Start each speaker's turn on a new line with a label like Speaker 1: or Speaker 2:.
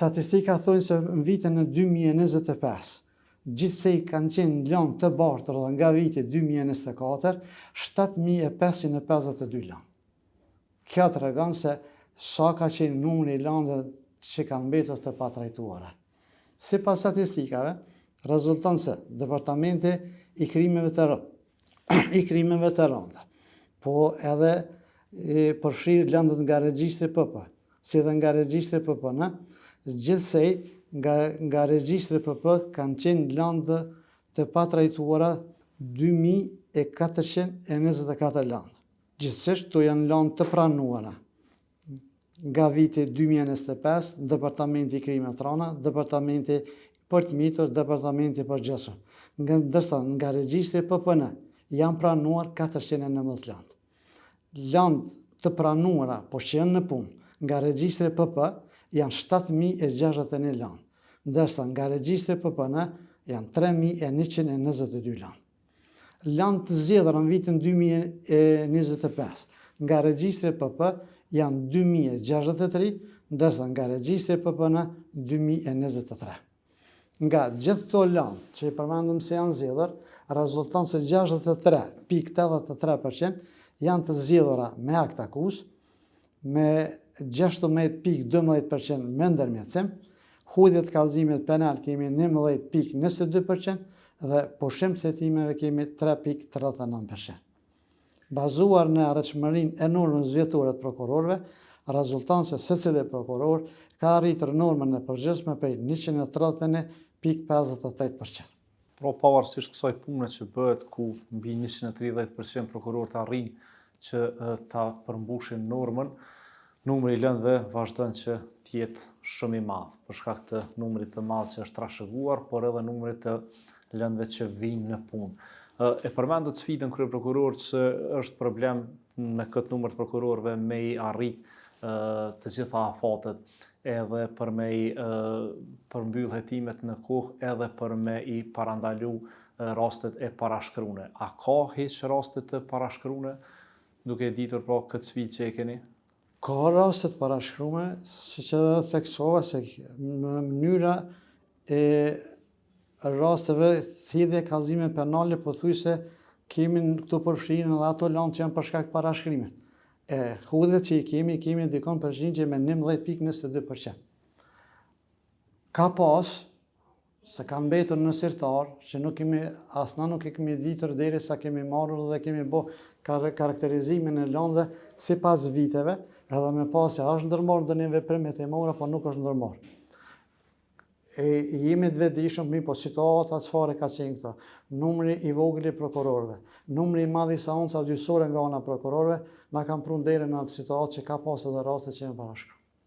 Speaker 1: Statistika thonë se në vitin e 2025, gjithsej kanë qenë lënë të bartër dhe nga viti 2024, 7.552 lënë. Kjo të regon se sa ka qenë numri i lëndëve që kanë mbetur të patrajtuara. Sipas statistikave, rezulton se Departamenti i Krimeve të rënda, po edhe përfshirë lëndët nga regjistri PP, si dhe nga regjistri PPN, gjithsej nga regjistri PP kanë qenë lëndë të patrajtuara 2.424 lëndë. Gjithsesi këto janë lëndë të pranuara nga viti 2025, Departamenti i Krimeve të rënda, Departamenti për të mitur, Departamenti për gjësëm. Ndërsa nga regjistri PPN janë pranuar 419 lëndë. Lëndë të pranuara, po që janë në punë, nga regjistri PP janë 7.061 lëndë, ndërsa nga regjistri PPN janë 3.122 lëndë. Lëndë të zgjedhura në vitin 2025 nga regjistri PP janë 2.063, ndërsa nga regjistri PPN 2.023. Nga gjithë këto lëndë që i përmendëm se janë zgjedhur, rezulton se 63.83% janë të zgjedhura me akt akuz, me 16.12% me ndërmjetësim, hudhje të kallëzimit penal kemi 11.22% dhe pushim të hetimeve kemi 3.39%. Bazuar në arritshmërinë e normës vjetore të prokurorëve, rezulton se secili prokuror ka arritur normën e përgjithshme prej 131.58%.
Speaker 2: Pra pavarësisht kësaj pune që bëhet ku mbi 130% prokuror të arrijnë që ta përmbushin normën, numri i lëndëve vazhdon që të jetë shumë i madh, për shkak të numrit të madh që është trashëguar, por edhe numrit të lëndëve që vijnë në punë. E përmendet sfidën kryeprokuror që është problem në këtë numër të prokurorëve me i arrit të gjitha afatet, edhe për me i përmbyll hetimet në kohë, edhe për me i parandalu rastet e parashkruane. A ka hiç raste të parashkruane, duke ditur pra këtë sfidë që e keni?
Speaker 1: Ka raste të parashkruane, siç edhe theksova se në mënyra e rasteve thirrje kallëzime penale pothuajse kemi këtu përfshirën edhe ato lëndë që janë për shkak të parashkrimit. Hudhjet që i kemi dikon përgjigje me 11.22%. Ka pas, se kanë mbetur në sirtar, që asna nuk e kemi ditur derisa kemi marrur dhe kemi bë karakterizimin e lëndëve sipas viteve, edhe me pas se është ndërmarrë ndonjë veprim hetimor apo nuk është ndërmarrë. Jemi të vetëdijshëm, po situata çfarë ka qenë këto. Numri i vogël i prokurorëve, numri i madh i seanca gjyqësore nga ana prokurorëve na kanë prunë deri në atë situatë që ka pas edhe raste që janë parashkruar.